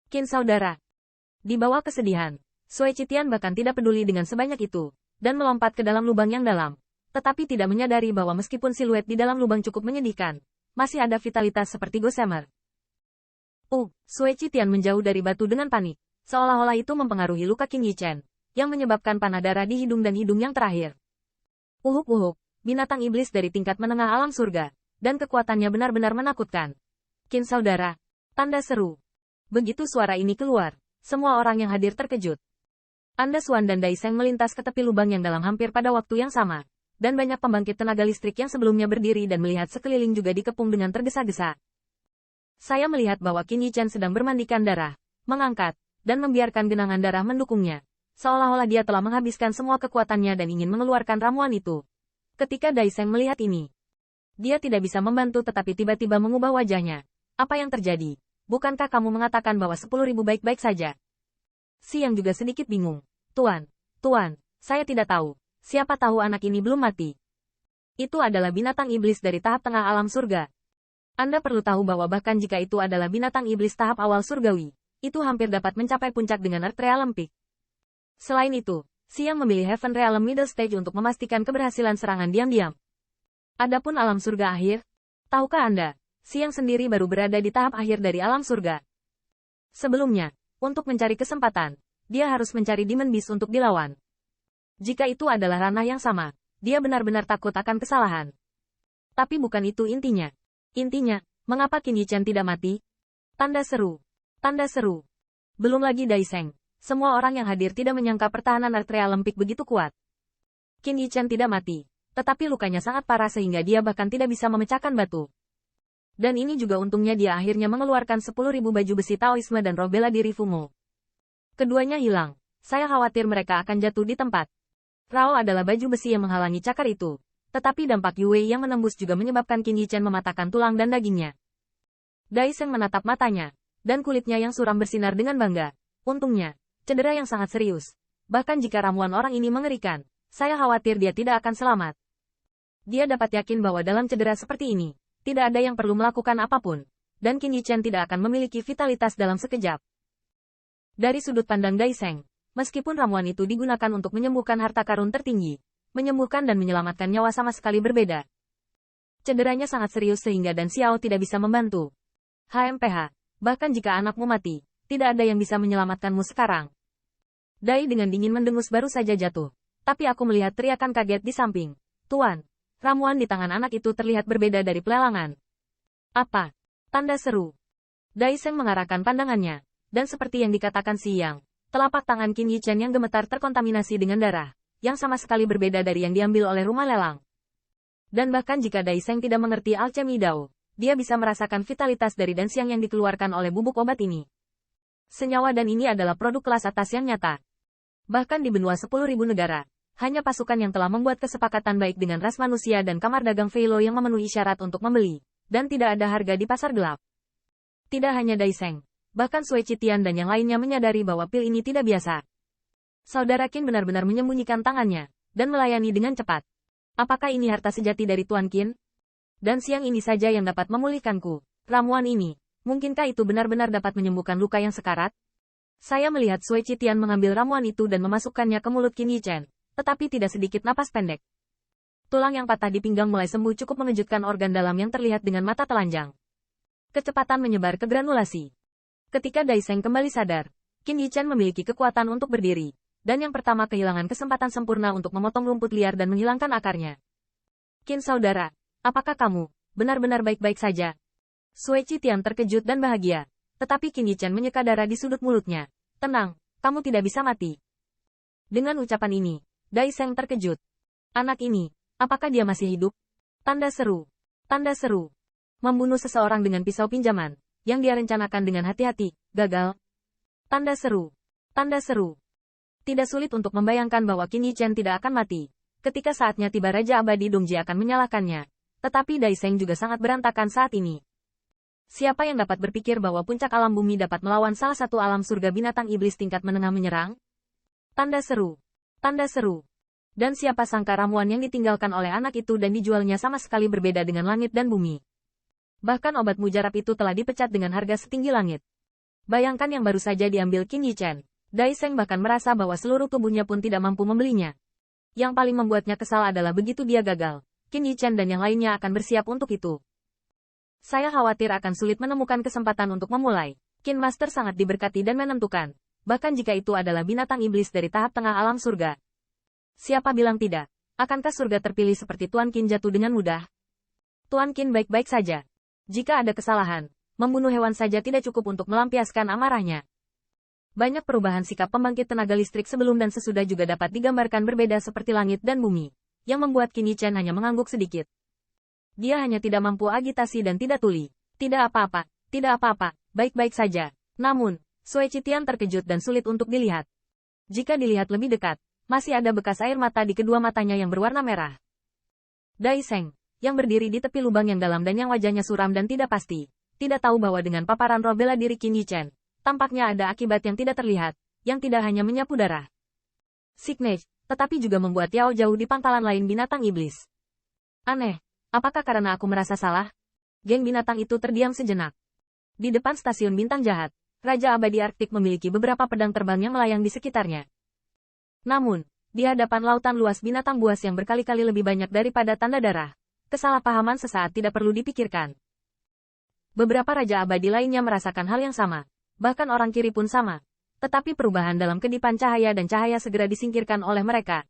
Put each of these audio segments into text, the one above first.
Qin saudara. Di bawah kesedihan, Sui Qitian bahkan tidak peduli dengan sebanyak itu, dan melompat ke dalam lubang yang dalam. Tetapi tidak menyadari bahwa meskipun siluet di dalam lubang cukup menyedihkan, masih ada vitalitas seperti Gossamer. Sui Qitian menjauh dari batu dengan panik, seolah-olah itu mempengaruhi luka Qin Yichen, yang menyebabkan panah darah di hidung dan hidung yang terakhir. Uhuk-uhuk, binatang iblis dari tingkat menengah alam surga, dan kekuatannya benar-benar menakutkan. Qin saudara, tanda seru. Begitu suara ini keluar, semua orang yang hadir terkejut. Anda Suan dan Daiseng melintas ke tepi lubang yang dalam hampir pada waktu yang sama, dan banyak pembangkit tenaga listrik yang sebelumnya berdiri dan melihat sekeliling juga dikepung dengan tergesa-gesa. Saya melihat bahwa Qin Yichen sedang bermandikan darah, mengangkat, dan membiarkan genangan darah mendukungnya, seolah-olah dia telah menghabiskan semua kekuatannya dan ingin mengeluarkan ramuan itu. Ketika Daiseng melihat ini, dia tidak bisa membantu tetapi tiba-tiba mengubah wajahnya. Apa yang terjadi? Bukankah kamu mengatakan bahwa 10.000 baik-baik saja? Siang juga sedikit bingung. Tuan, saya tidak tahu. Siapa tahu anak ini belum mati. Itu adalah binatang iblis dari tahap tengah alam surga. Anda perlu tahu bahwa bahkan jika itu adalah binatang iblis tahap awal surgawi, itu hampir dapat mencapai puncak dengan Earth Realm Peak. Selain itu, Siang memilih Heaven Realm Middle Stage untuk memastikan keberhasilan serangan diam-diam. Adapun alam surga akhir, tahukah Anda? Siang sendiri baru berada di tahap akhir dari alam surga. Sebelumnya, untuk mencari kesempatan, dia harus mencari Demon Beast untuk dilawan. Jika itu adalah ranah yang sama, dia benar-benar takut akan kesalahan. Tapi bukan itu intinya. Intinya, mengapa Qin Yichen tidak mati? Tanda seru. Tanda seru. Belum lagi Daiseng. Semua orang yang hadir tidak menyangka pertahanan Earth Realm Peak begitu kuat. Qin Yichen tidak mati, tetapi lukanya sangat parah sehingga dia bahkan tidak bisa memecahkan batu. Dan ini juga untungnya dia akhirnya mengeluarkan 10.000 baju besi Taoisme dan roh bela diri Fumo. Keduanya hilang. Saya khawatir mereka akan jatuh di tempat. Rao adalah baju besi yang menghalangi cakar itu. Tetapi dampak Yue yang menembus juga menyebabkan Qin Yichen mematahkan tulang dan dagingnya. Daiseng menatap matanya, dan kulitnya yang suram bersinar dengan bangga. Untungnya, cedera yang sangat serius. Bahkan jika ramuan orang ini mengerikan, saya khawatir dia tidak akan selamat. Dia dapat yakin bahwa dalam cedera seperti ini, tidak ada yang perlu melakukan apapun, dan Qin Yichen tidak akan memiliki vitalitas dalam sekejap. Dari sudut pandang Daiseng, meskipun ramuan itu digunakan untuk menyembuhkan harta karun tertinggi, menyembuhkan dan menyelamatkan nyawa sama sekali berbeda. Cederanya sangat serius sehingga Dan Xiao tidak bisa membantu. HMPH, bahkan jika anakmu mati, tidak ada yang bisa menyelamatkanmu sekarang. Dai dengan dingin mendengus baru saja jatuh, tapi aku melihat teriakan kaget di samping. Tuan, ramuan di tangan anak itu terlihat berbeda dari pelelangan. Apa? Tanda seru. Daiseng mengarahkan pandangannya, dan seperti yang dikatakan Siang, telapak tangan Qin Yichen yang gemetar terkontaminasi dengan darah, yang sama sekali berbeda dari yang diambil oleh rumah lelang. Dan bahkan jika Daiseng tidak mengerti alchemy Dao, dia bisa merasakan vitalitas dari Dan Xiang yang dikeluarkan oleh bubuk obat ini. Senyawa Dan ini adalah produk kelas atas yang nyata. Bahkan di benua 10.000 negara, hanya pasukan yang telah membuat kesepakatan baik dengan ras manusia dan kamar dagang Feilo yang memenuhi syarat untuk membeli, dan tidak ada harga di pasar gelap. Tidak hanya Daiseng, bahkan Sui Qitian dan yang lainnya menyadari bahwa pil ini tidak biasa. Saudara Qin benar-benar menyembunyikan tangannya, dan melayani dengan cepat. Apakah ini harta sejati dari Tuan Qin? Dan siang ini saja yang dapat memulihkanku. Ramuan ini, mungkinkah itu benar-benar dapat menyembuhkan luka yang sekarat? Saya melihat Sui Qitian mengambil ramuan itu dan memasukkannya ke mulut Qin Yichen. Tetapi tidak sedikit napas pendek. Tulang yang patah di pinggang mulai sembuh cukup mengejutkan organ dalam yang terlihat dengan mata telanjang. Kecepatan menyebar ke granulasi. Ketika Daiseng kembali sadar, Qin Yichen memiliki kekuatan untuk berdiri, dan yang pertama kehilangan kesempatan sempurna untuk memotong rumput liar dan menghilangkan akarnya. Qin saudara, apakah kamu benar-benar baik-baik saja? Sui Qitian terkejut dan bahagia, tetapi Qin Yichen menyeka darah di sudut mulutnya. Tenang, kamu tidak bisa mati. Dengan ucapan ini, Daiseng terkejut. Anak ini, apakah dia masih hidup? Tanda seru. Tanda seru. Membunuh seseorang dengan pisau pinjaman, yang dia rencanakan dengan hati-hati, gagal. Tanda seru. Tanda seru. Tidak sulit untuk membayangkan bahwa Qin Yichen tidak akan mati. Ketika saatnya tiba Raja Abadi Dongji akan menyalahkannya. Tetapi Daiseng juga sangat berantakan saat ini. Siapa yang dapat berpikir bahwa puncak alam bumi dapat melawan salah satu alam surga binatang iblis tingkat menengah menyerang? Tanda seru. Tanda seru. Dan siapa sangka ramuan yang ditinggalkan oleh anak itu dan dijualnya sama sekali berbeda dengan langit dan bumi. Bahkan obat mujarab itu telah dipecat dengan harga setinggi langit. Bayangkan yang baru saja diambil Qin Yichen. Dai Seng bahkan merasa bahwa seluruh tubuhnya pun tidak mampu membelinya. Yang paling membuatnya kesal adalah begitu dia gagal, Qin Yichen dan yang lainnya akan bersiap untuk itu. Saya khawatir akan sulit menemukan kesempatan untuk memulai. Qin Master sangat diberkati dan menentukan. Bahkan jika itu adalah binatang iblis dari tahap tengah alam surga. Siapa bilang tidak? Akankah surga terpilih seperti Tuan Qin jatuh dengan mudah? Tuan Qin baik-baik saja. Jika ada kesalahan, membunuh hewan saja tidak cukup untuk melampiaskan amarahnya. Banyak perubahan sikap pembangkit tenaga listrik sebelum dan sesudah juga dapat digambarkan berbeda seperti langit dan bumi, yang membuat Qin Yichen hanya mengangguk sedikit. Dia hanya tidak mampu agitasi dan tidak tuli. Tidak apa-apa, baik-baik saja. Namun, Sui Qitian terkejut dan sulit untuk dilihat. Jika dilihat lebih dekat, masih ada bekas air mata di kedua matanya yang berwarna merah. Dai Seng, yang berdiri di tepi lubang yang dalam dan yang wajahnya suram dan tidak pasti, tidak tahu bahwa dengan paparan roh bela diri Qin Yichen, tampaknya ada akibat yang tidak terlihat, yang tidak hanya menyapu darah Signage, tetapi juga membuat Yao jauh di pangkalan lain binatang iblis. Aneh, apakah karena aku merasa salah? Geng binatang itu terdiam sejenak. Di depan stasiun bintang jahat, Raja Abadi Arktik memiliki beberapa pedang terbang yang melayang di sekitarnya. Namun, di hadapan lautan luas binatang buas yang berkali-kali lebih banyak daripada tanda darah, kesalahpahaman sesaat tidak perlu dipikirkan. Beberapa Raja Abadi lainnya merasakan hal yang sama. Bahkan orang kiri pun sama. Tetapi perubahan dalam kedipan cahaya dan cahaya segera disingkirkan oleh mereka.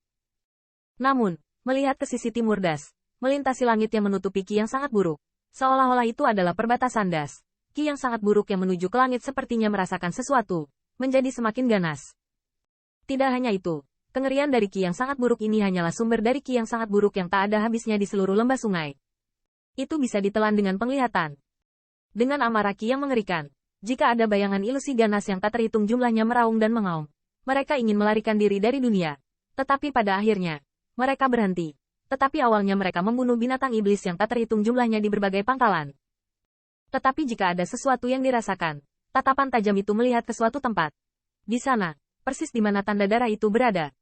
Namun, melihat ke sisi timur das, melintasi langit yang menutupi Ki yang sangat buruk. Seolah-olah itu adalah perbatasan das. Ki yang sangat buruk yang menuju ke langit sepertinya merasakan sesuatu, menjadi semakin ganas. Tidak hanya itu, kengerian dari Ki yang sangat buruk ini hanyalah sumber dari Ki yang sangat buruk yang tak ada habisnya di seluruh lembah sungai. Itu bisa ditelan dengan penglihatan. Dengan amarah Ki yang mengerikan. Jika ada bayangan ilusi ganas yang tak terhitung jumlahnya meraung dan mengaum, mereka ingin melarikan diri dari dunia. Tetapi pada akhirnya, mereka berhenti. Tetapi awalnya mereka membunuh binatang iblis yang tak terhitung jumlahnya di berbagai pangkalan. Tetapi jika ada sesuatu yang dirasakan, tatapan tajam itu melihat ke suatu tempat. Di sana, persis di mana tanda darah itu berada,